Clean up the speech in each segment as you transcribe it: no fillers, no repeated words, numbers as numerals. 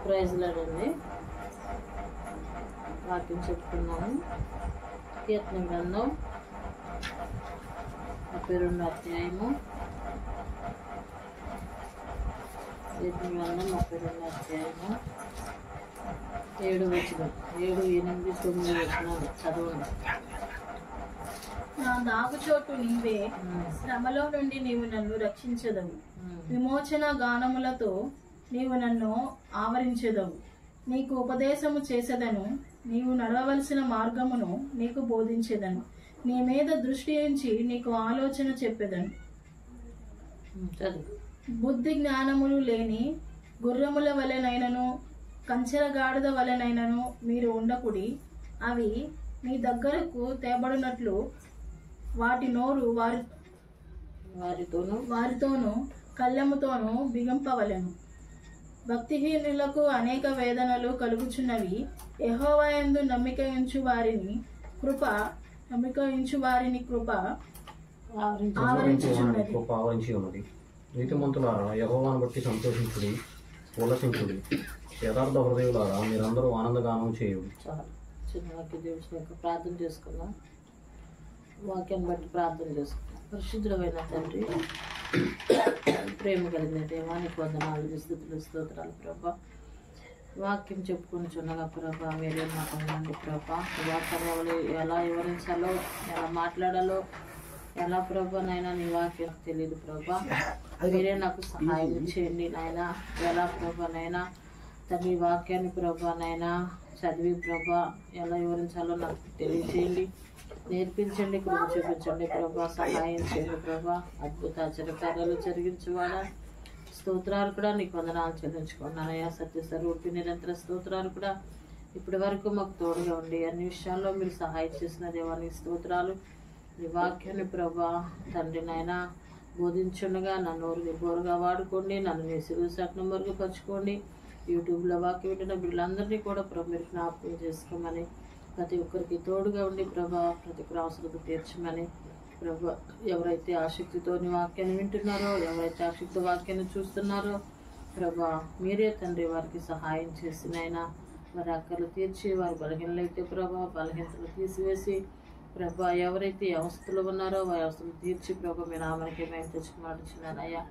Praise లాడండి. వాక్యం చెప్పుకున్నాము. కీర్తన గ్రంథం 32వ అధ్యాయము. కీర్తన గ్రంథం 32వ అధ్యాయము 7 వచనం, 7, 8, 9 వచనాలు చదవండి. నా దాగుచోటు నీవే, శ్రమలో నుండి నీవు నన్ను రక్షించదవు. విమోచన గానములతో నీవు నన్ను ఆవరించెదవు. నీకు ఉపదేశము చేసేదను, నీవు నడవవలసిన మార్గమును నీకు బోధించేదను. నీ మీద దృష్టి ఉంచి నీకు ఆలోచన చెప్పేదను. బుద్ధి జ్ఞానములు లేని గుర్రముల వలెనైనను కంచెల గాడిద వలెనైనను మీరు ఉండకుడి. అవి మీ దగ్గరకు తేబడినట్లు వాటి నోరు వారితోనూ కళ్ళెముతోనూ బిగింపవలెను. భక్తిహీనులకు అనేక వేదనలు కలుగుచున్నవి. యెహోవా యందు నమ్మిక ఉంచు వారిని కృప ఆవరించి ఉన్నది. నీతిమంతులారా యెహోవాను బట్టి సంతోషించుడి, ఉల్లసించుడి. యథార్థ హృదయులారా మీరందరూ ఆనందగానం చేయుడి. చిన్న వాక్య దేవుని యొక్క ప్రార్థన చేసుకుందాం. వాక్యాన్ని బట్టి ప్రార్థన చేసుకుందాం. పరిశుద్ధమైన తండ్రి, ప్రేమ కలిగిన దేవా, నీకు వందనాలు, స్తుతులు, స్తోత్రాలు ప్రభా. వాక్యం చెప్పుకొని చున్నగా ప్రభా మీరే మాకు ఉండండి ప్రభా. వాక్యాలు ఎలా వివరించాలో, ఎలా మాట్లాడాలో, ఎలా ప్రభానైనా నీ వాక్యం తెలియదు ప్రభా. మీరే నాకు సహాయం చేయండి నాయన. ఎలా ప్రభానైనా తండ్రి వాక్యాన్ని ప్రభానైనా చదివి ప్రభా ఎలా వివరించాలో నాకు తెలియచేయండి, నేర్పించండి, కృప చూపించండి ప్రభా. సహాయం చేయండి ప్రభా. అద్భుత ఆశ్చర్యకార్యాలు జరిగించేవాడా, స్తోత్రాలు కూడా నీకు వందనాలు చెల్లించుకున్నానయ్యా. సత్యస్వరూపి నిరంతర స్తోత్రాలు కూడా ఇప్పటి వరకు మాకు తోడుగా ఉండి అన్ని విషయాల్లో మీరు సహాయం చేసిన దేవానికి స్తోత్రాలు. నీ వాక్యాన్ని ప్రభా తండ్రి నాయన బోధించుండగా నన్ను నోరుని బోరుగా వాడుకోండి, నన్ను నీ సిలువ సట్నం వరకు పరుచుకోండి. యూట్యూబ్లో వాక్యం వింటున్న బిడ్డలందరినీ కూడా ప్రభు మీరు జ్ఞాపకం చేసుకోమని, ప్రతి ఒక్కరికి తోడుగా ఉండి ప్రభా ప్రతి ఒక్కరి అవసరత తీర్చమని ప్రభు. ఎవరైతే ఆసక్తితో నీ వాక్యాన్ని వింటున్నారో, ఎవరైతే ఆసక్తితో వాక్యాన్ని చూస్తున్నారో ప్రభా మీరే తండ్రి వారికి సహాయం చేసినైనా వారి అక్కర్లు తీర్చి, వారి బలహీనలైతే ప్రభా బలహీనతలు తీసివేసి ప్రభా ఎవరైతే అవస్థలు ఉన్నారో వారి అవస్థలు తీర్చి ప్రభా మీ నామానికి మేము తెచ్చుకున్నాడుచున్నానయ్యా.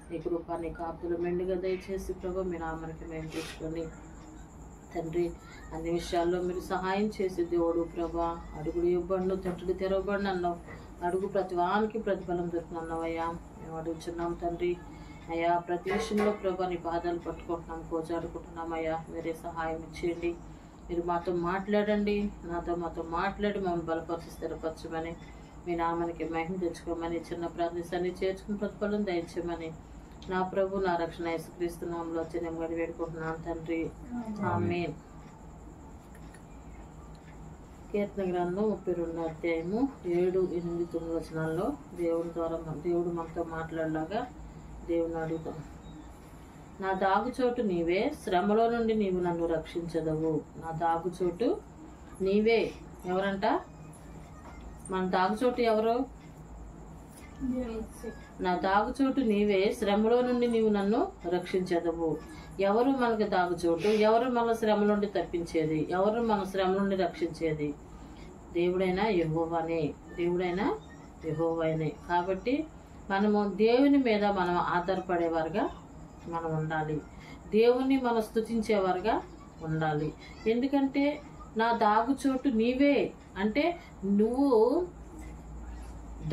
నీ కృప నీ కాపులు మెండుగా దయచేసి ప్రభా మీ నామానికి మేము తెచ్చుకొని తండ్రి అన్ని విషయాల్లో మీరు సహాయం చేసి దేవుడు ప్రభా. అడుగుడు ఇవ్వబడిను, తట్టుడు తెరవబడిన అన్నావు. అడుగు ప్రతి వానికి ప్రతిఫలం దొరుకుతున్నావు అయ్యా. మేము అడుగుచున్నాం తండ్రి అయ్యా. ప్రతి విషయంలో ప్రభా నీ పాదాలు పట్టుకుంటున్నాం, కోచాడుకుంటున్నాం అయ్యా. మీరే సహాయం ఇచ్చేయండి. మీరు మాతో మాట్లాడండి, మాతో మాట్లాడి మమ్మల్ని బలపరిచి స్థిరపరచమని, మీ నామానికి మహిమ తెచ్చుకోమని, చిన్న ప్రార్థన చేర్చుకుని ప్రతిఫలం దయచేయమని నా ప్రభు నా రక్షణ యేసుక్రీస్తు నామములో వచ్చి నేను వేడుకుంటున్నాను తండ్రి, ఆమేన్. కీర్తన గ్రంథం 32వ అధ్యాయము 7, 8, 9 వచనాల్లో దేవుడు మనతో మాట్లాడలాగా దేవుని అడుగుతాం. నా దాగుచోటు నీవే, శ్రమలో నుండి నీవు నన్ను రక్షించదవు. నా దాగుచోటు నీవే. ఎవరంట మన దాగుచోటు? ఎవరు? నా దాగుచోటు నీవే, శ్రమలో నుండి నీవు నన్ను రక్షించదవు. ఎవరు మనకు దాగుచోటు? ఎవరు మన శ్రమ నుండి తప్పించేది? ఎవరు మన శ్రమ నుండి రక్షించేది? దేవుడైనా యెహోవానే, దేవుడైనా యెహోవానే. కాబట్టి మనము దేవుని మీద మనం ఆధారపడేవారుగా మనం ఉండాలి, దేవుని మనం స్తుతించేవారుగా ఉండాలి. ఎందుకంటే నా దాగుచోటు నీవే అంటే నువ్వు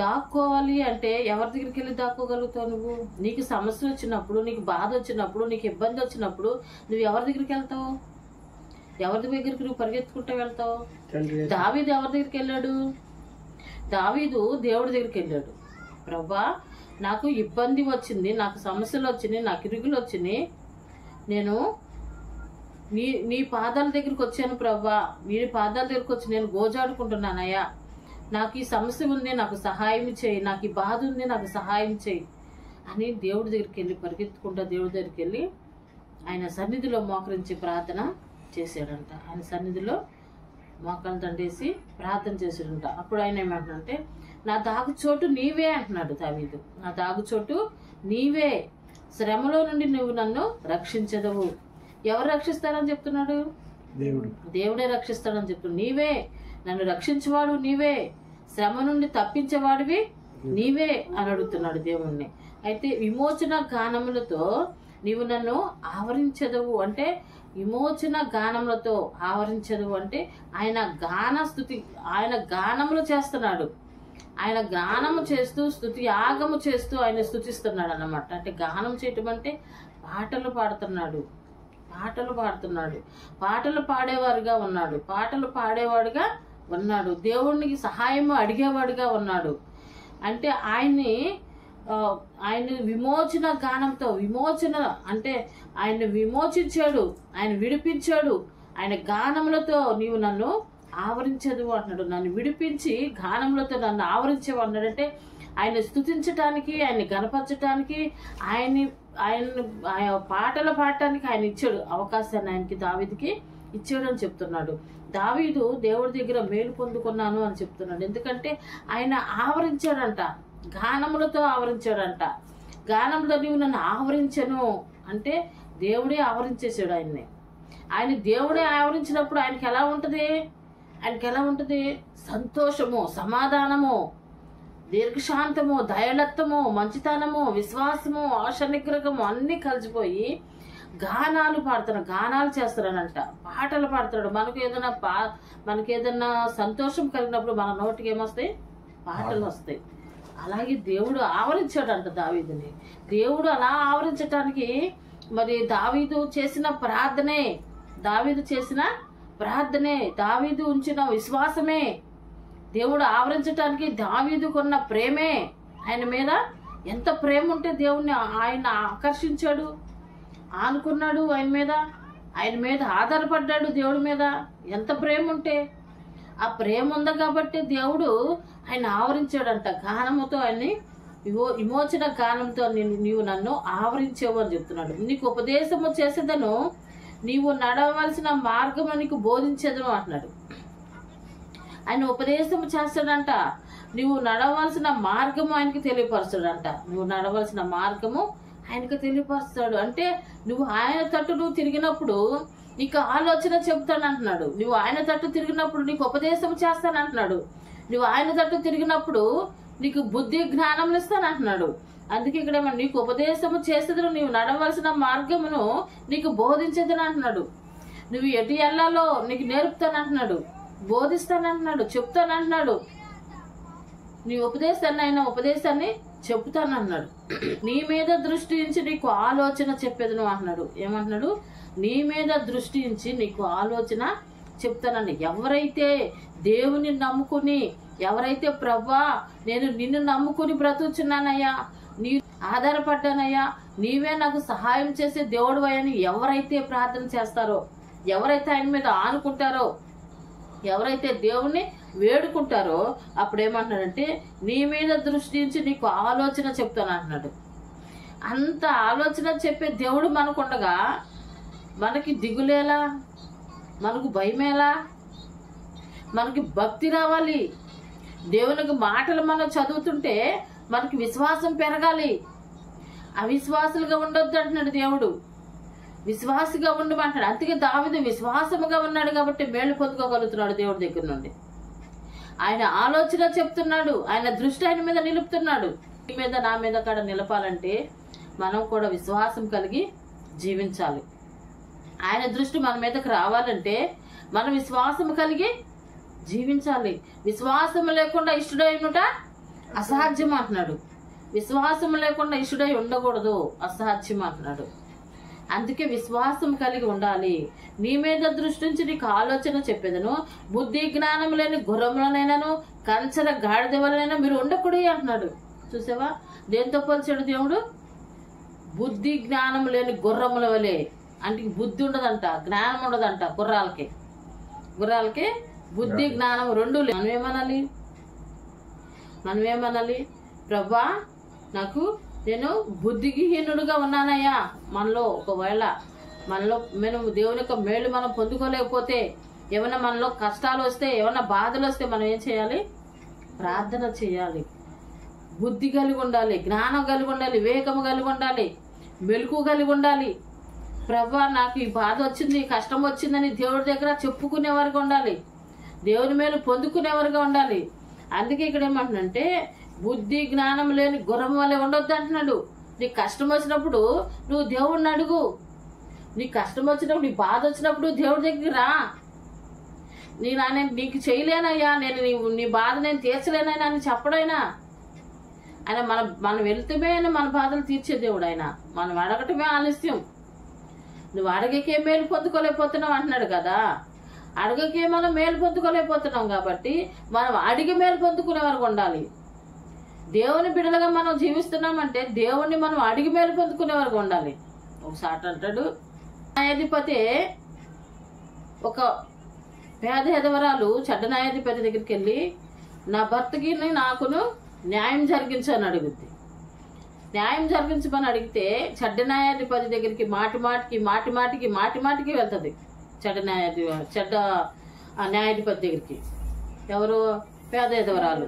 దాక్కోవాలి అంటే ఎవరి దగ్గరికి వెళ్ళి దాక్కోగలుగుతావు? నువ్వు నీకు సమస్య వచ్చినప్పుడు, నీకు బాధ వచ్చినప్పుడు, నీకు ఇబ్బంది వచ్చినప్పుడు నువ్వు ఎవరి దగ్గరికి వెళ్తావు? ఎవరి దగ్గరికి నువ్వు పరిగెత్తుకుంటూ వెళ్తావు? దావీదు ఎవరి దగ్గరికి వెళ్ళాడు? దావీదు దేవుడి దగ్గరికి వెళ్ళాడు. ప్రభా నాకు ఇబ్బంది వచ్చింది, నాకు సమస్యలు వచ్చినాయి, నాకు ఇరుగులు వచ్చినాయి, నేను నీ పాదాల దగ్గరికి వచ్చాను ప్రభా, నీ పాదాల దగ్గరికి వచ్చి నేను గోజాడుకుంటున్నానయ్యా. నాకు ఈ సమస్య ఉంది, నాకు సహాయం చేయి, నాకు ఈ బాధ ఉంది, నాకు సహాయం చేయి అని దేవుడి దగ్గరికి వెళ్ళి పరిగెత్తుకుంటా దేవుడి దగ్గరికి వెళ్ళి ఆయన సన్నిధిలో మోకరించి ప్రార్థన చేశాడంట. ఆయన సన్నిధిలో మోకాలు దండేసి ప్రార్థన చేసాడంట. అప్పుడు ఆయన ఏమంటున్నాడంటే నా దాగుచోటు నీవే అంటున్నాడు దావీదు. నా దాగుచోటు నీవే, శ్రమలో నుండి నువ్వు నన్ను రక్షించదవు. ఎవరు రక్షిస్తారని చెప్తున్నాడు? దేవుడే రక్షిస్తాడని చెప్తున్నాడు. నీవే నన్ను రక్షించేవాడు, నీవే శ్రమ నుండి తప్పించేవాడివి నీవే అని అడుగుతున్నాడు దేవుణ్ణి. అయితే విమోచన గానములతో నీవు నన్ను ఆవరించదవు అంటే, విమోచన గానములతో ఆవరించదవు అంటే ఆయన ఆయన గానములు చేస్తున్నాడు. ఆయన గానము చేస్తూ స్తుతి యాగము చేస్తూ ఆయన స్తుతిస్తున్నాడు అన్నమాట. అంటే గానం చేయటం అంటే పాటలు పాడుతున్నాడు, పాటలు పాడేవారుగా ఉన్నాడు, పాటలు పాడేవాడుగా ఉన్నాడు, దేవునికి సహాయము అడిగేవాడుగా ఉన్నాడు. అంటే ఆయన విమోచన గానంతో, విమోచన అంటే ఆయన విమోచించాడు, ఆయన విడిపించాడు. ఆయన గానములతో నీవు నన్ను ఆవరించదు అంటున్నాడు. నన్ను విడిపించి గానములతో నన్ను ఆవరించేవు అన్నాడంటే ఆయన స్తుతించటానికి, ఆయన్ని గణపరచటానికి, ఆయన పాటలు పాడటానికి ఆయన ఇచ్చాడు అవకాశాన్ని, ఆయనకి దావీదుకి ఇచ్చాడు అని చెప్తున్నాడు. దావీదు దేవుడి దగ్గర మేలు పొందుకున్నాను అని చెప్తున్నాడు. ఎందుకంటే ఆయన ఆవరించాడంట, గానములతో ఆవరించాడంట. గానంలో నీవు నన్ను ఆవరించను అంటే దేవుడే ఆవరించేసాడు ఆయన్ని. దేవుడే ఆవరించినప్పుడు ఆయనకి ఎలా ఉంటుంది? సంతోషము, సమాధానము, దీర్ఘశాంతము, దయాళత్వము, మంచితనము, విశ్వాసము, ఆశ నిగ్రహము అన్నీ కలిసిపోయి గానాలు చేస్తాడనంట, పాటలు పాడతాడు. మనకు ఏదైనా సంతోషం కలిగినప్పుడు మన నోటికి ఏమొస్తాయి? పాటలు వస్తాయి. అలాగే దేవుడు ఆవరించాడంట దావీదుని. దేవుడు అలా ఆవరించటానికి మరి దావీదు చేసిన ప్రార్థనే, దావీదు ఉంచిన విశ్వాసమే, దేవుడు ఆవరించటానికి దావీదుకున్న ప్రేమే. ఆయన మీద ఎంత ప్రేమ ఉంటే దేవుణ్ణి ఆయన ఆకర్షించాడు, ఆనుకున్నాడు, ఆయన మీద ఆధారపడ్డాడు. దేవుడి మీద ఎంత ప్రేమ ఉంటే, ఆ ప్రేమ ఉంది కాబట్టి దేవుడు ఆయన ఆవరించాడంట. గానముతో ఆయన్ని విమోచన గానంతో నీవు నన్ను ఆవరించావు అని చెప్తున్నాడు. నీకు ఉపదేశము చేసేదను, నీవు నడవలసిన మార్గము నీకు బోధించేదను అంటున్నాడు. ఆయన ఉపదేశము చేస్తాడంట, నువ్వు నడవలసిన మార్గము ఆయనకి తెలియపరుస్తాడంట. నువ్వు నడవలసిన మార్గము ఆయనకు తెలియపరుస్తాడు అంటే నువ్వు ఆయన తట్టు తిరిగినప్పుడు నీకు ఆలోచన చెప్తానంటున్నాడు. నువ్వు ఆయన తట్టు తిరిగినప్పుడు నీకు ఉపదేశం చేస్తానంటున్నాడు. నువ్వు ఆయన తట్టు తిరిగినప్పుడు నీకు బుద్ధి జ్ఞానం ఇస్తానంటున్నాడు. అందుకే ఇక్కడ నీకు ఉపదేశము చేసేదను, నీవు నడవలసిన మార్గమును నీకు బోధించేదని అంటున్నాడు. నువ్వు ఎటు వెళ్ళాలో నీకు నేర్పుతానంటున్నాడు, బోధిస్తానంటున్నాడు, చెప్తానంటున్నాడు. నీ ఉపదేశాన్ని చెప్తానన్నాడు. నీ మీద దృష్టి ఉంచి నీకు ఆలోచన చెప్పేదను అంటున్నాడు. ఏమంటున్నాడు? నీ మీద దృష్టి ఉంచి నీకు ఆలోచన చెప్తానండి. ఎవరైతే దేవుని నమ్ముకుని, ఎవరైతే ప్రభా నేను నిన్ను నమ్ముకుని బ్రతుకుచున్నానయ్యా, నీ ఆధారపడ్డానయ్యా, నీవే నాకు సహాయం చేసే దేవుడు అని ఎవరైతే ప్రార్థన చేస్తారో, ఎవరైతే ఆయన మీద ఆనుకుంటారో, ఎవరైతే దేవుణ్ణి వేడుకుంటారో అప్పుడు ఏమంటున్నాడంటే నీ మీద దృష్టి ఉంచి నీకు ఆలోచన చెప్తాను అంటున్నాడు. అంత ఆలోచన చెప్పే దేవుడు మనకుండగా మనకి దిగులేలా, మనకు భయమేలా? మనకి భక్తి రావాలి. దేవునికి మాటలు మనం చదువుతుంటే మనకి విశ్వాసం పెరగాలి. అవిశ్వాసులుగా ఉండొద్దు అంటున్నాడు దేవుడు, విశ్వాసిగా ఉండమంటాడు. అందుకే దావీదు విశ్వాసముగా ఉన్నాడు కాబట్టి మేలు పొందుకోగలుగుతున్నాడు దేవుడి దగ్గర నుండి. ఆయన ఆలోచన చెప్తున్నాడు, ఆయన దృష్టి ఆయన మీద నిలుపుతున్నాడు. నీ మీద నా మీద కూడా నిలపాలంటే మనం కూడా విశ్వాసం కలిగి జీవించాలి. ఆయన దృష్టి మన మీదకి రావాలంటే మనం విశ్వాసం కలిగి జీవించాలి. విశ్వాసం లేకుండా ఇష్టడైనట అసాధ్యం అంటున్నాడు. విశ్వాసం లేకుండా ఇష్టడై ఉండకూడదు, అసాధ్యం అంటున్నాడు. అందుకే విశ్వాసం కలిగి ఉండాలి. నీ మీద దృష్టి నుంచి నీకు ఆలోచన చెప్పేదను, బుద్ధి జ్ఞానం లేని గుర్రములనైనాను కంచర గాడిద వలనైనా మీరు ఉండకూడదు అంటున్నాడు. చూసావా దేంతో పోల్చాడు దేవుడు? బుద్ధి జ్ఞానం లేని గుర్రముల వలె. అంటే బుద్ధి ఉండదంట, జ్ఞానం ఉండదంట. గుర్రాలకి బుద్ధి జ్ఞానం రెండు. మనమేమనాలి? ప్రభా నాకు నేను బుద్ధిహీనుడుగా ఉన్నానయ్యా. ఒకవేళ మనం దేవుని యొక్క మేలు మనం పొందుకోలేకపోతే, ఏమైనా మనలో కష్టాలు వస్తే, ఏమైనా బాధలు వస్తే మనం ఏం చేయాలి? ప్రార్థన చేయాలి. బుద్ధి కలిగి ఉండాలి, జ్ఞానం కలిగి ఉండాలి, వివేకము కలిగి ఉండాలి, మెలకు కలిగి ఉండాలి. ప్రభా నాకు ఈ బాధ వచ్చింది, ఈ కష్టం వచ్చిందని దేవుడి దగ్గర చెప్పుకునేవారుగా ఉండాలి, దేవుని మేలు పొందుకునేవారుగా ఉండాలి. అందుకే ఇక్కడ ఏమంటున్నంటే బుద్ధి జ్ఞానం లేని గుర్రం వల్లే ఉండొద్దు అంటున్నాడు. నీకు కష్టం వచ్చినప్పుడు నువ్వు దేవుడిని అడుగు, నీకు కష్టం వచ్చినప్పుడు, నీ బాధ వచ్చినప్పుడు దేవుడి దగ్గరికి రా. నేను నీకు చేయలేనయ్యా, నేను నీ బాధ నేను తీర్చలేనైనా అని చెప్పడైనా ఆయన మనం వెళ్తమే మన బాధలు తీర్చే దేవుడు. ఆయన మనం అడగటమే ఆలస్యం. నువ్వు అడగకే మేలు పొందుకోలేకపోతున్నావు అంటున్నాడు కదా. అడగకే మనం మేలు పొందుకోలేకపోతున్నాం కాబట్టి మనం అడిగి మేలు పొందుకునే వరకు ఉండాలి. దేవుని బిడ్డలుగా మనం జీవిస్తున్నామంటే దేవుణ్ణి మనం అడిగి మేలు పొందుకునే వరకు ఉండాలి. ఒకసారి అంటాడు, న్యాయాధిపతి ఒక పేద హెదవరాలు చెడ్డ న్యాయాధిపతి దగ్గరికి వెళ్ళి నా భర్తకి నాకును న్యాయం జరిగించని అడుగుద్ది. న్యాయం జరిగించమని అడిగితే చెడ్డ న్యాయాధిపతి దగ్గరికి మాటి మాటికి వెళ్తుంది. చెడ్డ న్యాయాధిపతి దగ్గరికి ఎవరు? పేద హెదవరాలు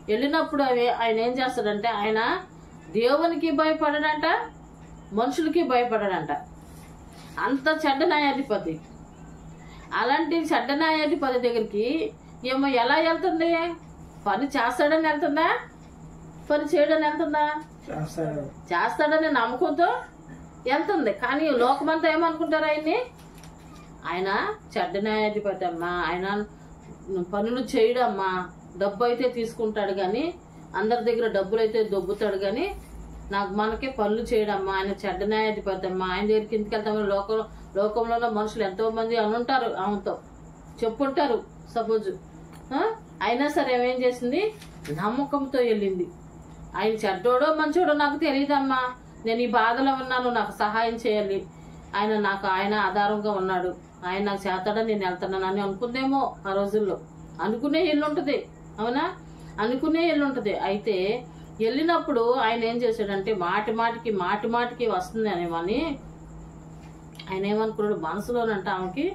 వెళ్ళినప్పుడు ఆయన ఏం చేస్తాడంటే ఆయన దేవునికి భయపడడంట, మనుషులకి భయపడడంట. అంత చెడ్డ న్యాయాధిపతి. అలాంటి చెడ్డ న్యాయాధిపతి దగ్గరికి ఏమో ఎలా వెళ్తుంది? పని చేస్తాడని వెళ్తుందా? పని చేయడని వెళ్తుందా? చేస్తాడని నమ్మకంతో వెళ్తుంది. కానీ లోకమంతా ఏమనుకుంటారు ఆయన్ని? ఆయన చెడ్డ న్యాయాధిపతి అమ్మా, ఆయన పనులు చేయడమ్మా, డబ్బు అయితే తీసుకుంటాడు కానీ అందరి దగ్గర డబ్బులు అయితే దొబ్బుతాడు కానీ మనకే పనులు చేయడమ్మా, ఆయన చెడ్డ న్యాయాధిపతి అమ్మా, ఆయన దగ్గరికి ఎందుకు వెళ్తామని లోకంలో ఉన్న మనుషులు ఎంతో మంది అని ఉంటారు, ఆమెతో చెప్పుంటారు సపోజ్. అయినా సరే ఏమేం చేసింది? నమ్మకంతో వెళ్ళింది. ఆయన చెడ్డోడో మంచోడో నాకు తెలియదమ్మా, నేను ఈ బాధలో ఉన్నాను, నాకు సహాయం చేయాలి, ఆయన ఆధారంగా ఉన్నాడు, ఆయన నాకు చేస్తాడని నేను వెళ్తున్నాను అని అనుకుందేమో. ఆ రోజుల్లో అనుకునే ఇల్లు ఉంటుంది, అవునా? అనుకునే ఇల్లు ఉంటుంది. అయితే వెళ్ళినప్పుడు ఆయన ఏం చేశాడంటే మాటి మాటికి వస్తుంది అనేమని ఆయన ఏమనుకున్నాడు? మనసులోనంట ఆమెకి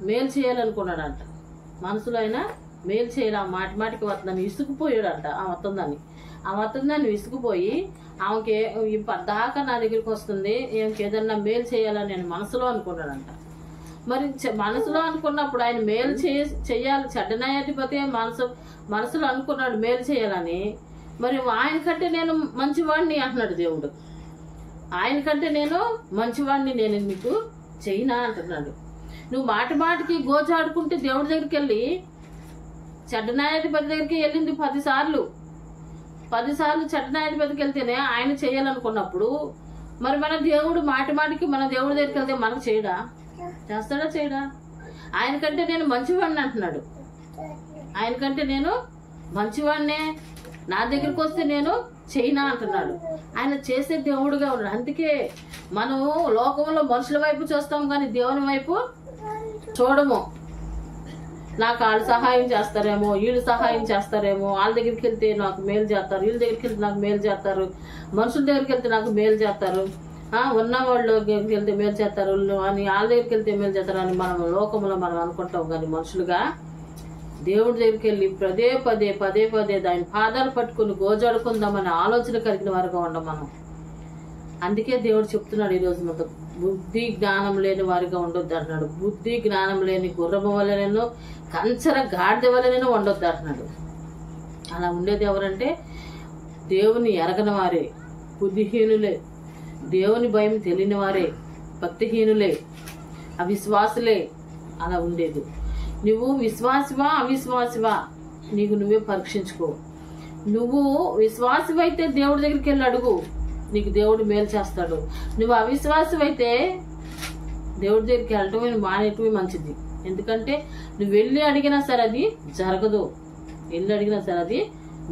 మేలు చేయాలనుకున్నాడంట. మనసులో ఆయన మేలు చేయాలి, ఆ మాటికి వస్తుందని విసుకుపోయాడంట. ఆ వస్తుందని విసుకుపోయి ఆమెకి దాకా నా దగ్గరికి వస్తుంది, ఏదన్నా మేలు చేయాలని నేను మనసులో అనుకున్నాడంట. మరి మనసులో అనుకున్నప్పుడు ఆయన మేలు చేయాలి, చెడ్డ న్యాయాధిపతి మనసులో అనుకున్నాడు మేలు చేయాలని. మరి ఆయనకంటే నేను మంచివాడిని అంటున్నాడు దేవుడు. ఆయనకంటే నేను మంచివాడిని, నేను నీకు చెయ్యినా అంటున్నాడు. నువ్వు మాటికి గోచాడుకుంటే దేవుడి దగ్గరికి వెళ్ళి చెడ్డ న్యాయాధిపతి దగ్గరికి వెళ్ళింది 10 సార్లు చెడ్డ న్యాయాధిపతికి వెళ్తేనే ఆయన చేయాలనుకున్నప్పుడు మరి మన దేవుడు మాటికి మన దేవుడి దగ్గరికి వెళ్తే మనకు చేస్తాడా? చేయడా? ఆయనకంటే నేను మంచివాడిని అంటున్నాడు. ఆయనకంటే నేను మంచివాడినే, నా దగ్గరికి వస్తే నేను చేయనా అంటున్నాడు. ఆయన చేసే దేవుడుగా ఉన్నాడు. అందుకే మనం లోకంలో మనుషుల వైపు చూస్తాం కానీ దేవుని వైపు చూడము. నాకు వాళ్ళు సహాయం చేస్తారేమో, వీళ్ళు సహాయం చేస్తారేమో, వాళ్ళ దగ్గరికి వెళ్తే నాకు మేలు చేస్తారు, వీళ్ళ దగ్గరికి వెళ్తే నాకు మేలు చేస్తారు, మనుషుల దగ్గరికి వెళ్తే నాకు మేలు చేస్తారు, ఉన్న వాళ్ళు దగ్గరికి వెళ్తే మేలు చేస్తారు అని, వాళ్ళ దగ్గరికి వెళ్తే మేలు చేస్తారు అని మనం లోకంలో మనం అనుకుంటాం. కానీ మనుషులుగా దేవుడి దగ్గరికి వెళ్ళి పదే దాని పాదాలు పట్టుకుని గోజాడుకుందామని ఆలోచన కలిగిన వారుగా ఉండం మనం. అందుకే దేవుడు చెప్తున్నాడు ఈరోజు మొత్తం బుద్ధి జ్ఞానం లేని వారిగా ఉండొద్దు అంటున్నాడు. బుద్ధి జ్ఞానం లేని గుర్రము వలనను కంచర గాడిద వలనను ఉండొద్దు అంటున్నాడు. అలా ఉండేది ఎవరంటే దేవుని ఎరగని వారే, బుద్ధిహీనులే, దేవుని భయం తెలియని వారే, భక్తిహీనులే, అవిశ్వాసులే. అలా ఉండేది. నువ్వు విశ్వాసివా అవిశ్వాసివా నీకు నువ్వే పరీక్షించుకో. నువ్వు విశ్వాసివైతే దేవుడి దగ్గరికి వెళ్ళి అడుగు, నీకు దేవుడు మేలు చేస్తాడు. నువ్వు అవిశ్వాసివైతే దేవుడి దగ్గరికి వెళ్ళటమే మానేయటమే మంచిది. ఎందుకంటే నువ్వు వెళ్ళి అడిగినా సరే అది జరగదు,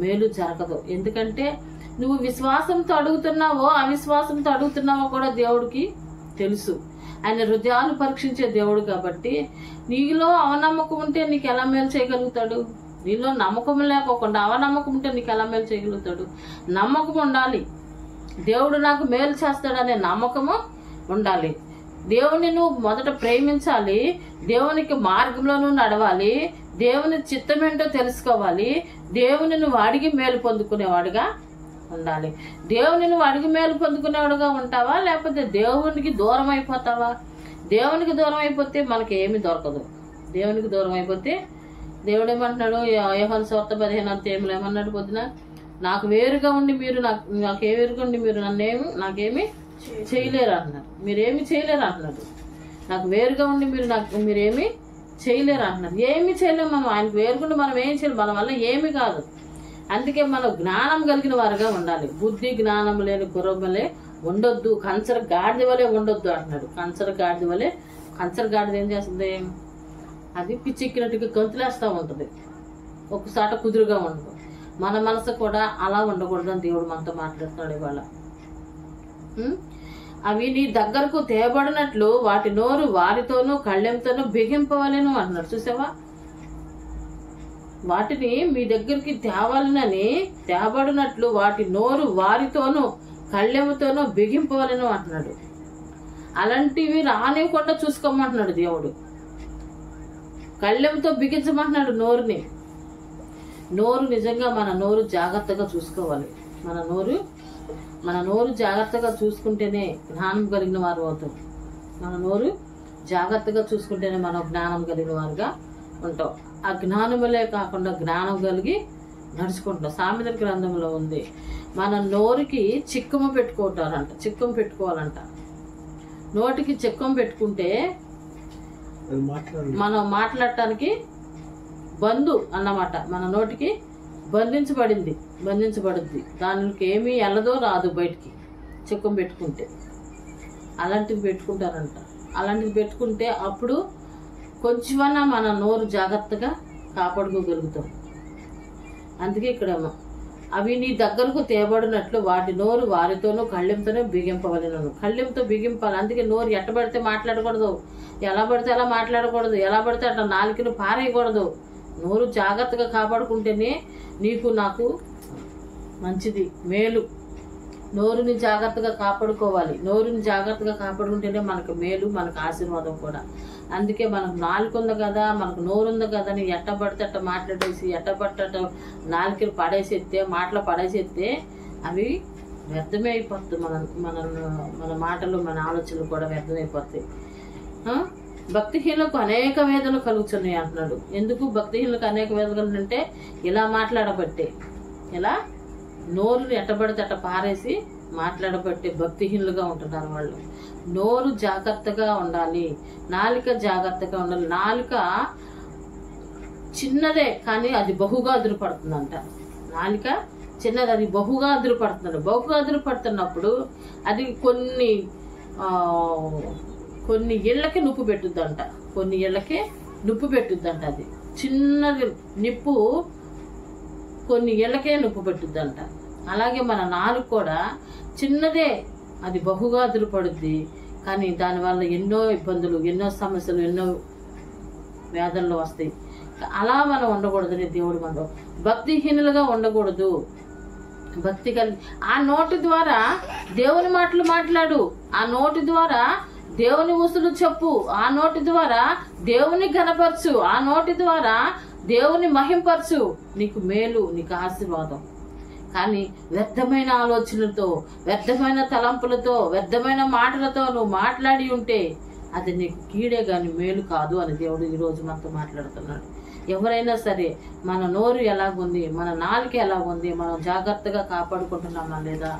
మేలు జరగదు. ఎందుకంటే నువ్వు విశ్వాసంతో అడుగుతున్నావో అవిశ్వాసంతో అడుగుతున్నావో కూడా దేవుడికి తెలుసు. ఆయన హృదయాలు పరీక్షించే దేవుడు కాబట్టి నీలో అవనమ్మకం ఉంటే నీకు ఎలా మేలు చేయగలుగుతాడు? నీలో నమ్మకం లేకోకుండా అవనమ్మకం ఉంటే నీకు ఎలా మేలు చేయగలుగుతాడు? నమ్మకం ఉండాలి. దేవుడు నాకు మేలు చేస్తాడనే నమ్మకము ఉండాలి. దేవుని నువ్వు మొదట ప్రేమించాలి, దేవునికి మార్గంలో నువ్వు నడవాలి, దేవుని చిత్తం ఏంటో తెలుసుకోవాలి, దేవుని నువ్వు అడిగి మేలు పొందుకునేవాడుగా ఉండాలి. దేవుని నువ్వు అడుగు మేలు పొందుకునేవాడుగా ఉంటావా, లేకపోతే దేవునికి దూరం అయిపోతావా? దేవునికి దూరం అయిపోతే మనకి ఏమి దొరకదు. దేవునికి దూరం అయిపోతే దేవుడు ఏమంటున్నాడు? యోహాను సువార్త 15 ఏమన్నాడు? పొద్దున నాకు వేరుగా ఉండి మీరు నాకు వేరుగా ఉండి మీరు నాకేమి చేయలేరు అంటున్నారు. మీరేమి చేయలేరు అంటున్నాడు. నాకు వేరుగా ఉండి మీరేమి చేయలేరు అంటున్నారు. ఏమి చేయలేము మనం. ఆయనకు వేరుకుండి మనం ఏం చేయలేము. మన వల్ల ఏమి కాదు. అందుకే మనం జ్ఞానం కలిగిన వారుగా ఉండాలి. బుద్ధి జ్ఞానం లేని గుర్రములే ఉండొద్దు, కంచర గాడిద వలె ఉండొద్దు అంటున్నాడు. కంచర గాడిద ఏం చేస్తుంది? అది పిచ్చెక్కినట్టుగా గంతులేస్తూ ఉంటుంది, ఒకసాట కుదురుగా ఉండదు. మన మనసు కూడా అలా ఉండకూడదు అని దేవుడు మనతో మాట్లాడుతున్నాడు ఇవాళ. అవి నీ దగ్గరకు తేబడినట్లు వాటి నోరు వారితోనూ కళ్ళెంతోనూ బిగింపవలెను అంటున్నాడు. చూసావా? వాటిని మీ దగ్గరికి తేబడినట్లు వాటి నోరు వారితోనూ కళ్ళెముతోనూ బిగింపవలెను అంటున్నాడు. అలాంటివి రానివ్వకుండా చూసుకోమంటున్నాడు దేవుడు. కళ్ళెంతో బిగించమంటున్నాడు నోరుని. నోరు నిజంగా మన నోరు జాగ్రత్తగా చూసుకోవాలి. మన నోరు జాగ్రత్తగా చూసుకుంటేనే జ్ఞానం కలిగిన వారు అవుతాం. మన నోరు జాగ్రత్తగా చూసుకుంటేనే మనం జ్ఞానం కలిగిన వారుగా ఉంటాం. ఆ జ్ఞానములే కాకుండా జ్ఞానం కలిగి నడుచుకుంటాం. సామెతల గ్రంథంలో ఉంది, మన నోరుకి చిక్కము పెట్టుకోవాలంట. నోటికి చిక్కం పెట్టుకుంటే మనం మాట్లాడటానికి బంధు అన్నమాట. మన నోటికి బంధించబడుద్ది. దానికి ఏమీ ఎల్లదో రాదు బయటికి చిక్కం పెట్టుకుంటే. అలాంటివి పెట్టుకుంటారంట. అలాంటివి పెట్టుకుంటే అప్పుడు కొంచెమన్నా మన నోరు జాగ్రత్తగా కాపాడుకోగలుగుతాం. అందుకే ఇక్కడ అవి నీ దగ్గరకు తేబడినట్లు వాటి నోరు వారితోనూ కళ్ళెంతోనూ బిగింపవలెను. కళ్ళెంతో బిగింపాలి. అందుకే నోరు ఎట్టబడితే మాట్లాడకూడదు, ఎలా పడితే అలా మాట్లాడకూడదు, ఎలా పడితే అట్లా నాలుకను పారేయకూడదు. నోరు జాగ్రత్తగా కాపాడుకుంటేనే నాకు మంచిది, మేలు. నోరుని జాగ్రత్తగా కాపాడుకోవాలి. నోరుని జాగ్రత్తగా కాపాడుకుంటేనే మనకు మేలు, మనకు ఆశీర్వాదం కూడా. అందుకే మనకు నాలుక ఉంది కదా, మనకు నోరు ఉంది కదా అని ఎట్టబడితే అట్ట మాట్లాడేసి ఎట్టబడితే అట్ట నాలుకలు మాటలు పడేసేస్తే అవి వ్యర్థమే అయిపోతుంది. మన మాటలు, మన ఆలోచనలు కూడా వ్యర్థమైపోతాయి. భక్తిహీనులకు అనేక వేదనలు కలుగుతున్నాయి అంటున్నాడు. ఎందుకు భక్తిహీనులకు అనేక వేదనలు అంటే ఇలా మాట్లాడబట్టే, ఇలా నోరుని ఎట్టబడితే అట్ట పారేసి మాట్లాడబట్టే భక్తిహీనులుగా ఉంటున్నారు వాళ్ళు. నోరు జాగ్రత్తగా ఉండాలి, నాలుక జాగ్రత్తగా ఉండాలి. నాలుక చిన్నదే కానీ అది బహుగా అదురుపడుతుందంట. నాలుక చిన్నది, అది బహుగా అదురుపడుతుంది. బహుగా అదురుపడుతున్నప్పుడు అది కొన్ని ఇళ్ళకి నొప్పి పెట్టుద్దంట. అది చిన్నది నిప్పు కొన్ని ఇళ్ళకే నొప్పి పెట్టుద్దంట. అలాగే మన నాలుక కూడా చిన్నదే, అది బహుగా అదురుపడుద్ది. కానీ దానివల్ల ఎన్నో ఇబ్బందులు, ఎన్నో సమస్యలు, ఎన్నో వేదనలు వస్తాయి. అలా మనం ఉండకూడదని దేవుడు మనం భక్తిహీనులుగా ఉండకూడదు. భక్తి కలిగి ఆ నోటి ద్వారా దేవుని మాటలు మాట్లాడు, ఆ నోటి ద్వారా దేవుని ఊసులు చెప్పు, ఆ నోటి ద్వారా దేవుని ఘనపరచు, ఆ నోటి ద్వారా దేవుని మహింపరచు. నీకు మేలు, నీకు ఆశీర్వాదం. కానీ వ్యర్థమైన ఆలోచనలతో, వ్యర్థమైన తలంపులతో, వ్యర్థమైన మాటలతో నువ్వు మాట్లాడి ఉంటే అది నీకు కీడే గాని మేలు కాదు అని దేవుడు ఈరోజు మనతో మాట్లాడుతున్నాడు. ఎవరైనా సరే మన నోరు ఎలాగుంది, మన నాలుక ఎలాగుంది, మనం జాగ్రత్తగా కాపాడుకుంటున్నామా లేదా,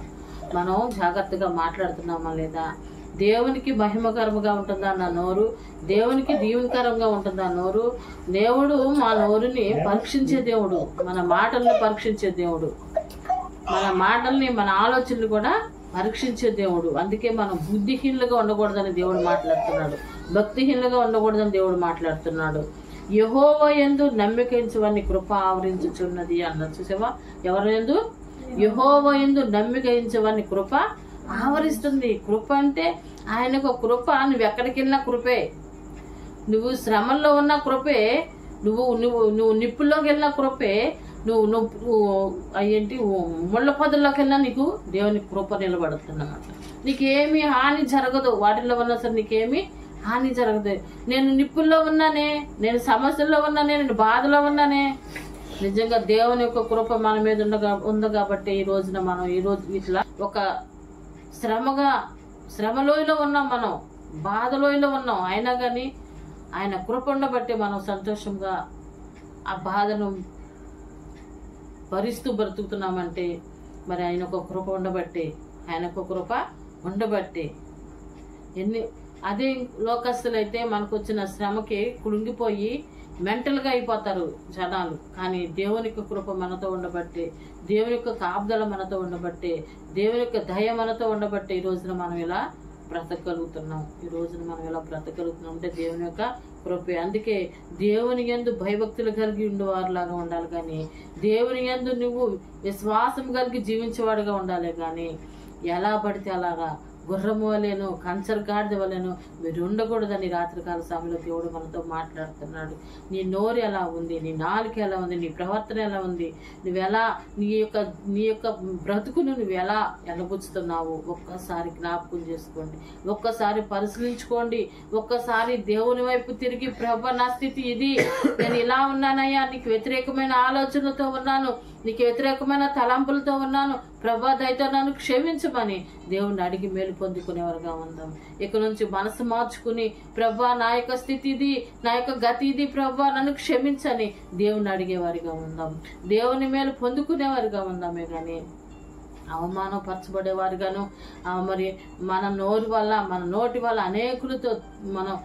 మనం జాగ్రత్తగా మాట్లాడుతున్నామా లేదా, దేవునికి మహిమకరంగా ఉంటుందా నా నోరు, దేవునికి దీవెనకరంగా ఉంటుందా నోరు. దేవుడు మా నోరుని పరీక్షించే దేవుడు, మన మాటల్ని పరీక్షించే దేవుడు, మన మాటల్ని, మన ఆలోచనలు కూడా పరీక్షించే దేవుడు. అందుకే మనం బుద్ధిహీనులుగా ఉండకూడదని దేవుడు మాట్లాడుతున్నాడు, భక్తిహీనులుగా ఉండకూడదని దేవుడు మాట్లాడుతున్నాడు. యెహోవా యందు నమ్మిక ఉంచువాని కృప ఆవరించుచున్నది అన్నారు. చూసావా? ఎవరి యందు? యెహోవా యందు నమ్మిక ఉంచువాని కృప ఆవరిస్తుంది. కృప అంటే ఆయనకు కృప. నువ్వు ఎక్కడికి వెళ్ళినా కృపే, నువ్వు శ్రమల్లో ఉన్న కృపే, నువ్వు నిప్పుల్లోకి వెళ్ళిన కృపే, నువ్వు అయ్యేంటి ముళ్ళ పొదల్లోకి వెళ్ళినా నీకు దేవుని కృప నిలబడుతున్నమాట. నీకేమీ హాని జరగదు, వాటిల్లో ఉన్నా సరే నీకేమీ హాని జరగదు. నేను నిప్పుల్లో ఉన్నానే, నేను సమస్యల్లో ఉన్నానే, నేను బాధలో ఉన్నానే, నిజంగా దేవుని యొక్క కృప మన మీద ఉంది కాబట్టి ఈ రోజున మనం ఈ రోజు ఇట్లా ఒక శ్రమలోయలో ఉన్నాం, మనం బాధలోయలో ఉన్నాం. అయినా కానీ ఆయన కృప ఉండబట్టి మనం సంతోషంగా ఆ బాధను భరిస్తూ బ్రతుకుతున్నామంటే మరి ఆయన ఒక కృప ఉండబట్టి, ఆయన ఒక కృప ఉండబట్టి. అదే లోకస్తులైతే మనకు వచ్చిన శ్రమకి కుళ్ళిపోయి మెంటల్గా అయిపోతారు జనాలు. కానీ దేవుని యొక్క కృప మనతో ఉండబట్టి, దేవుని యొక్క కాపుదల మనతో ఉండబట్టి, దేవుని యొక్క దయ మనతో ఉండబట్టి ఈ రోజున మనం ఇలా బ్రతకగలుగుతున్నాం. ఈ రోజున మనం ఇలా బ్రతకగలుగుతున్నాం అంటే దేవుని యొక్క కృపే. అందుకే దేవుని యందు భయభక్తులు కలిగి ఉండేవారిలాగా ఉండాలి, కానీ దేవుని యందు నువ్వు విశ్వాసం కలిగి జీవించేవాడుగా ఉండాలి. కానీ ఎలా పడితే అలాగా గుర్రము వలేను కంచర్ గాడిద వలేను మీరు ఉండకూడదని రాత్రికాల సమయంలో దేవుడు మనతో మాట్లాడుతున్నాడు. నీ నోరు ఎలా ఉంది, నీ నాలుక ఎలా ఉంది, నీ ప్రవర్తన ఎలా ఉంది, నువ్వెలా నీ యొక్క బ్రతుకును నువ్వు ఎలా ఎలబుచ్చుతున్నావు ఒక్కసారి జ్ఞాపకం చేసుకోండి, ఒక్కసారి పరిశీలించుకోండి. ఒక్కసారి దేవుని వైపు తిరిగి ప్రభు నా స్థితి ఇది, నేను ఇలా ఉన్నానయ్యా, నీకు వ్యతిరేకమైన ఆలోచనలతో ఉన్నాను, నీకు వ్యతిరేకమైన తలంపులతో ఉన్నాను, ప్రభా దయతో నన్ను క్షమించమని దేవుణ్ణి అడిగి మేలు పొందుకునేవారుగా ఉందాం. ఇక నుంచి మనసు మార్చుకుని ప్రభా నా యొక్క స్థితి ఇది, నా యొక్క గతి ఇది, ప్రభా నన్ను క్షమించని దేవుణ్ణి అడిగేవారిగా ఉందాం. దేవుని మేలు పొందుకునేవారిగా ఉందామే కానీ అవమానపరచబడేవారుగాను మరి మన నోటి వల్ల అనేకులతో మనం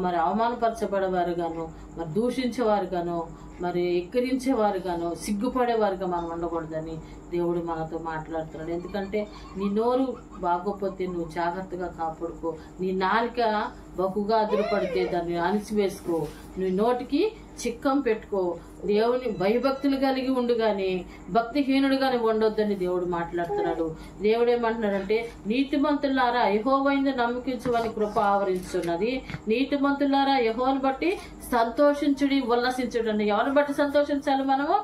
మరి అవమానపరచబడేవారుగాను, మరి దూషించేవారుగాను, మరి ఎక్కిరించేవారుగాను, సిగ్గుపడేవారుగా మనం ఉండకూడదని దేవుడు మనతో మాట్లాడుతున్నాడు. ఎందుకంటే నీ నోరు బాగోపోతే నువ్వు జాగ్రత్తగా కాపాడుకో. నీ నాలుక బహుగా అదురుపడితే దాన్ని అణిచివేసుకో. నీ నోటికి చిక్కం పెట్టుకో. దేవుని భయభక్తులు కలిగి ఉండు కానీ భక్తిహీనుడుగానే ఉండొద్దని దేవుడు మాట్లాడుతున్నాడు. దేవుడు ఏమంటున్నాడంటే నీతిమంతులారా యెహోవాయందు నమ్మకించువని కృప ఆవరించున్నది. నీతిమంతులారా యెహోవాను బట్టి సంతోషించుడి, ఉల్లసించుడి. అంటే ఎవరిని బట్టి సంతోషించాలి మనము?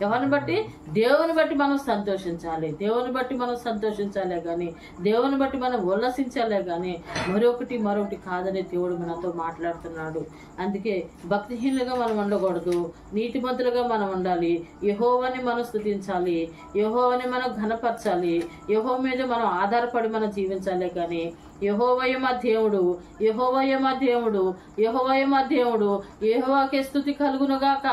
ఎవరిని బట్టి? దేవుని బట్టి మనం సంతోషించాలి. దేవుని బట్టి మనం సంతోషించాలే కానీ, దేవుని బట్టి మనం ఉల్లసించాలే కానీ మరొకటి కాదని దేవుడు మనతో మాట్లాడుతున్నాడు. అందుకే భక్తిహీనులుగా మనం ఉండకూడదు, నీతిమంతులుగా మనం ఉండాలి. యెహోవాని మనం స్తుతించాలి, యెహోవాని మనం ఘనపరచాలి, యెహోవా మీద మనం ఆధారపడి మనం జీవించాలే కానీ యెహోవాయే మా దేవుడు, యెహోవాయే మా దేవుడు, యెహోవాయే మా దేవుడు, యెహోవాకే స్తుతి కలుగునుగాక,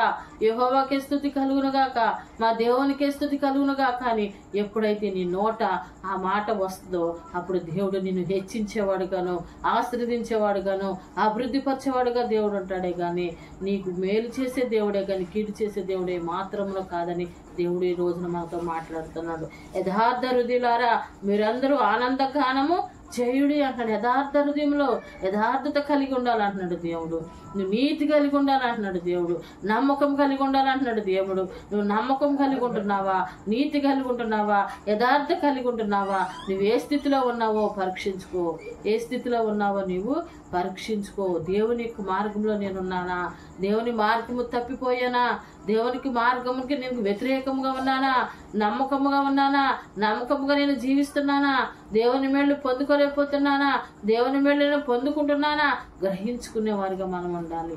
యెహోవాకే స్తుతి కలుగునుగాక, మా దేవునికే స్తుతి కలుగునుగాక అని ఎప్పుడైతే నీ నోట ఆ మాట వస్తుందో అప్పుడు దేవుడు నిన్ను హెచ్చించేవాడుగాను, ఆశీర్వదించేవాడుగాను, అభివృద్ధి పరిచేవాడుగా దేవుడు ఉంటాడే కానీ నీకు మేలు చేసే దేవుడే కానీ కీడు చేసే దేవుడే మాత్రములో కాదని దేవుడు ఈ రోజున మనతో మాట్లాడుతున్నాడు. యథార్థ హృదయులారా మీరందరూ ఆనందగానము చేయుడి అంటున్నాడు. యథార్థ హృదయంలో యథార్థత కలిగి ఉండాలంటున్నాడు దేవుడు. నువ్వు నీతి కలిగి ఉండాలంటున్నాడు దేవుడు. నమ్మకం కలిగి ఉండాలంటున్నాడు దేవుడు. నువ్వు నమ్మకం కలిగి ఉంటున్నావా? నీతి కలిగి ఉంటున్నావా? యథార్థ కలిగి ఉంటున్నావా? నువ్వు ఏ స్థితిలో ఉన్నావో పరీక్షించుకో. ఏ స్థితిలో ఉన్నావో నీవు పరీక్షించుకో. దేవుని యొక్క మార్గంలో నేనున్నానా? దేవుని మార్గము తప్పిపోయానా? దేవునికి మార్గముకి నేను వ్యతిరేకంగా ఉన్నానా? నమ్మకముగా ఉన్నానా? నమ్మకముగా నేను జీవిస్తున్నానా? దేవుని మేళ్ళు పొందుకోలేకపోతున్నానా? దేవుని మేళ్ళు నేను పొందుకుంటున్నానా? గ్రహించుకునేవారుగా మనం ఉండాలి.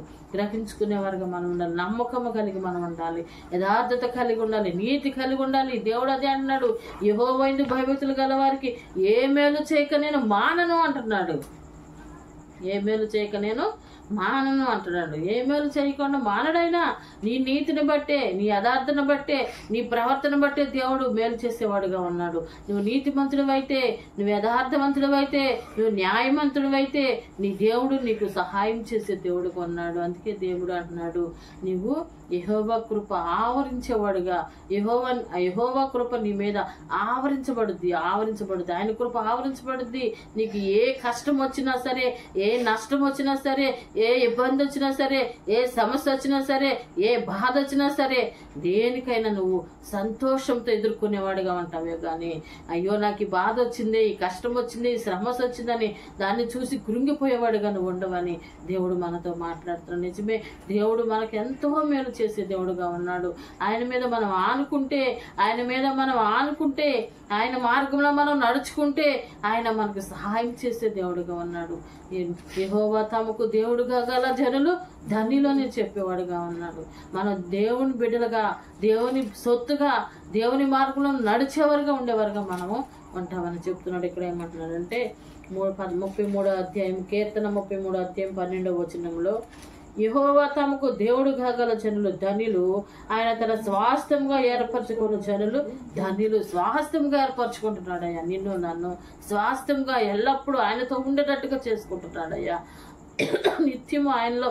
నమ్మకము కలిగి మనం ఉండాలి. యథార్థత కలిగి ఉండాలి. నీతి కలిగి ఉండాలి. దేవుడు అదే అంటున్నాడు, యెహోవాయందు భయభక్తులు గల వారికి ఏ మేలు చేయక నేను మానను అంటున్నాడు. ఏ మేలు చేయక నేను మానను అంటున్నాడు. ఏ మేలు చేయకుండా మానడైనా నీ నీతిని బట్టే, నీ యథార్థను బట్టే, నీ ప్రవర్తన బట్టే దేవుడు మేలు చేసేవాడుగా ఉన్నాడు. నువ్వు నీతిమంతుడివైతే, నువ్వు యథార్థవంతుడివైతే, నువ్వు న్యాయమంతుడివైతే నీ దేవుడు నీకు సహాయం చేసే దేవుడుగా ఉన్నాడు. అందుకే దేవుడు అంటున్నాడు, నువ్వు యెహోవా కృప ఆవరించేవాడుగా, యెహోవా కృప నీ మీద ఆవరించబడుద్ది. ఆయన కృప ఆవరించబడుద్ది. నీకు ఏ కష్టం వచ్చినా సరే, ఏ నష్టం వచ్చినా సరే, ఏ ఇబ్బంది వచ్చినా సరే, ఏ సమస్య వచ్చినా సరే, ఏ బాధ వచ్చినా సరే, దేనికైనా నువ్వు సంతోషంతో ఎదుర్కొనేవాడుగా ఉంటావే కానీ అయ్యో నాకు ఈ బాధ వచ్చింది, ఈ కష్టం వచ్చింది, ఈ సమస్య వచ్చిందని దాన్ని చూసి కృంగిపోయేవాడుగా నువ్వు ఉండవని దేవుడు మనతో మాట్లాడుతున్నాడు. నిజమే, దేవుడు మనకు ఎంతో మేలు చేసే దేవుడుగా ఉన్నాడు. ఆయన మీద మనం ఆనుకుంటే ఆయన మార్గంలో మనం నడుచుకుంటే ఆయన మనకు సహాయం చేసే దేవుడుగా ఉన్నాడు. యెహోవా తమకు దేవుడు దేవుడుగా గల జనులు ధనిలోనే చెప్పేవాడుగా ఉన్నాడు. మనం దేవుని బిడ్డలుగా, దేవుని సొత్తుగా, దేవుని మార్గంలో నడిచేవారుగా ఉండేవారుగా మనము ఉంటామని చెప్తున్నాడు. ఇక్కడ ఏమంటున్నాడంటే 33వ అధ్యాయం, కీర్తన 33వ అధ్యాయం 12వ వచనంలో, యెహోవా తమకు దేవుడుగా గల జనులు ధనిలు, ఆయన తన స్వాస్థ్యంగా ఏర్పరచుకున్న జనులు ధనిలు. స్వాస్థ్యంగా ఏర్పరచుకుంటున్నాడయ్యా నిన్ను నన్ను, స్వాస్థ్యంగా ఎల్లప్పుడూ ఆయనతో ఉండేటట్టుగా చేసుకుంటున్నాడయ్యా. నిత్యము ఆయనలో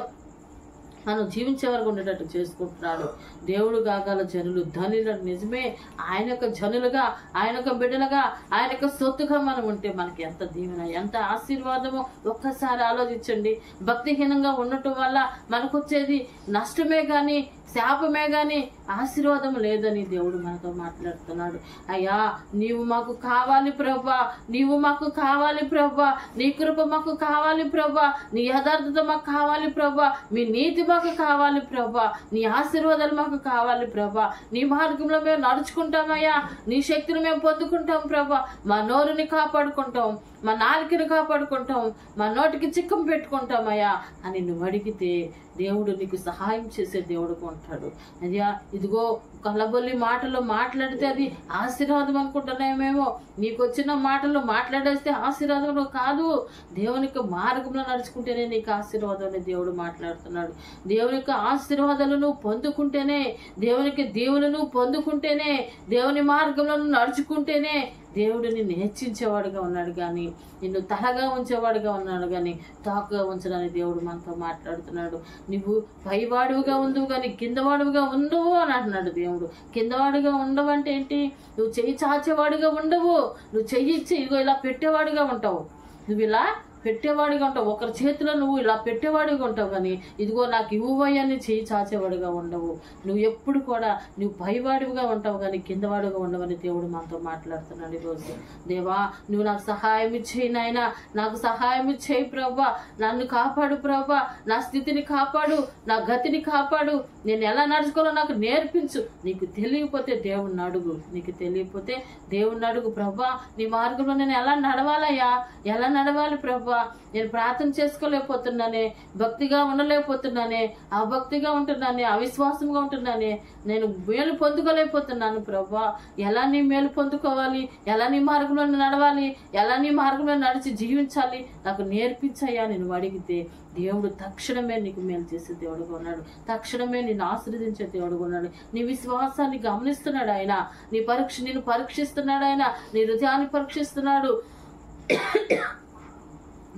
మనం జీవించే వరకు ఉండేటట్టు చేసుకుంటున్నాడు. దేవుడు కాగల జనులు ధనులు. నిజమే, ఆయన యొక్క జనులుగా, ఆయన యొక్క బిడ్డలుగా, ఆయన యొక్క సొత్తుగా మనం ఉంటే మనకి ఎంత దీవెన, ఎంత ఆశీర్వాదమో ఒక్కసారి ఆలోచించండి. భక్తిహీనంగా ఉండటం వల్ల మనకు వచ్చేది నష్టమే కానీ శాపమే కానీ ఆశీర్వాదం లేదని దేవుడు మనతో మాట్లాడుతున్నాడు. అయ్యా, నీవు మాకు కావాలి ప్రభా, నీవు మాకు కావాలి ప్రభా, నీ కృప మాకు కావాలి ప్రభా, నీ యథార్థత మాకు కావాలి ప్రభా, మీ నీతి మాకు కావాలి ప్రభా, నీ ఆశీర్వాదాలు మాకు కావాలి ప్రభా, నీ మార్గంలో మేము నడుచుకుంటామయ్యా, నీ శక్తిని మేము పొందుకుంటాం ప్రభా, మా నోరుని కాపాడుకుంటాం, మా నాలుకని కాపాడుకుంటాం, మా నోటికి చిక్కం పెట్టుకుంటామయ్యా అని నువ్వు అడిగితే దేవుడు నీకు సహాయం చేసే దేవుడు ఉంటాడు. అయ్యా, ఇదిగో కలబొల్లి మాటలు మాట్లాడితే అది ఆశీర్వాదం అనుకుంటున్నామేమో. నీకు వచ్చిన మాటలు మాట్లాడేస్తే ఆశీర్వాదం కాదు. దేవునికి మార్గంలో నడుచుకుంటేనే నీకు ఆశీర్వాదం అని దేవుడు మాట్లాడుతున్నాడు. దేవుని యొక్క ఆశీర్వాదాలను పొందుకుంటేనే, దేవునికి దేవులను పొందుకుంటేనే, దేవుని మార్గంలో నడుచుకుంటేనే దేవుడు నిన్ను హెచ్చించేవాడుగా ఉన్నాడు కానీ నిన్ను తలగా ఉంచేవాడుగా ఉన్నాడు కానీ తాకుగా ఉంచడానికి దేవుడు మనతో మాట్లాడుతున్నాడు. నువ్వు పైవాడుగా ఉండవు కానీ కిందవాడుగా ఉండవు అని అంటున్నాడు దేవుడు. కిందవాడుగా ఉండవంటే ఏంటి? నువ్వు చెయ్యి చాచేవాడుగా ఉండవు, నువ్వు చెయ్యి ఇచ్చి ఇగో ఇలా పెట్టేవాడుగా ఉంటావు, నువ్వు ఇలా పెట్టేవాడిగా ఉంటావు, ఒకరి చేతిలో నువ్వు ఇలా పెట్టేవాడిగా ఉంటావు కానీ ఇదిగో నాకు ఇవ్వని చేయి చాచేవాడిగా ఉండవు. నువ్వు ఎప్పుడు కూడా నువ్వు పైవాడిగా ఉంటావు కానీ కిందవాడిగా ఉండవని దేవుడు మనతో మాట్లాడుతున్నాడు ఈరోజు. దేవా, నువ్వు నాకు సహాయం ఇచ్చేయి నాయనా, నాకు సహాయం ఇచ్చేయి ప్రభా, నన్ను కాపాడు ప్రభా, నా స్థితిని కాపాడు, నా గతిని కాపాడు, నేను ఎలా నడుచుకోవాలో నాకు నేర్పించు. నీకు తెలియకపోతే దేవుణ్ణి అడుగు, నీకు తెలియకపోతే దేవుణ్ణి అడుగు. ప్రభా, నీ మార్గంలో నేను ఎలా నడవాలయ్యా, ఎలా నడవాలి ప్రభా, నేను ప్రార్థన చేసుకోలేకపోతున్నానే, భక్తిగా ఉండలేకపోతున్నానే, అభక్తిగా ఉంటున్నానే, అవిశ్వాసంగా ఉంటున్నానే, నేను మేలు పొందుకోలేకపోతున్నాను ప్రభా. ఎలా నీ మేలు పొందుకోవాలి, ఎలా నీ మార్గంలో నడవాలి, ఎలా నీ మార్గంలో నడిచి జీవించాలి నాకు నేర్పించయ్యా నేను అడిగితే దేవుడు తక్షణమే నీకు మేలు చేసే దేవుడుగా ఉన్నాడు. తక్షణమే నిన్ను ఆశీర్వదించే దేవుడుగా ఉన్నాడు. నీ విశ్వాసాన్ని గమనిస్తున్నాడు ఆయన, నిన్ను పరీక్షిస్తున్నాడు ఆయన, నీ హృదయాన్ని పరీక్షిస్తున్నాడు,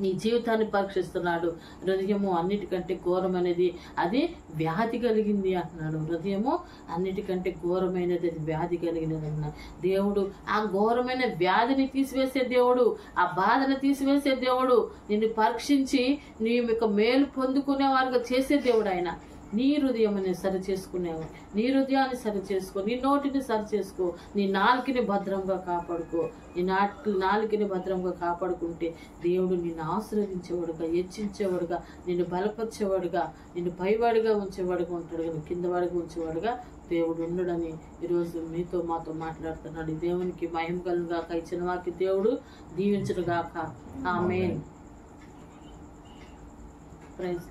నీ జీవితాన్ని పరీక్షిస్తున్నాడు. హృదయము అన్నిటికంటే ఘోరమైనది, అది వ్యాధి కలిగింది అంటున్నాడు. హృదయము అన్నిటికంటే ఘోరమైనది, అది వ్యాధి కలిగినది అన్నాడు దేవుడు. ఆ ఘోరమైన వ్యాధిని తీసివేసే దేవుడు, ఆ బాధను తీసివేసే దేవుడు, నిన్ను పరీక్షించి నీ యొక్క మేలు పొందుకునే వారుగా చేసే దేవుడు ఆయన. నీ హృదయాన్ని సరి చేసుకునేవా, నీ హృదయాన్ని సరి చేసుకో, నీ నోటిని సరి చేసుకో, నీ నాలుకని భద్రంగా కాపాడుకో. నీ నాలుకని భద్రంగా కాపాడుకుంటే దేవుడు నిన్ను ఆశీర్వదించేవాడుగా, హెచ్చించేవాడుగా, నిన్ను బలపరిచేవాడుగా, నిన్ను పైవాడిగా ఉంచేవాడుగా ఉంటాడు కానీ కిందవాడిగా ఉంచేవాడుగా దేవుడు ఉండడని ఈరోజు మీతో మాతో మాట్లాడుతున్నాడు. దేవునికి మహిమ కలుగుగాక. ఇచ్చిన వాకి దేవుడు దీవించుగాక. ఆమేన్. ప్రైజ్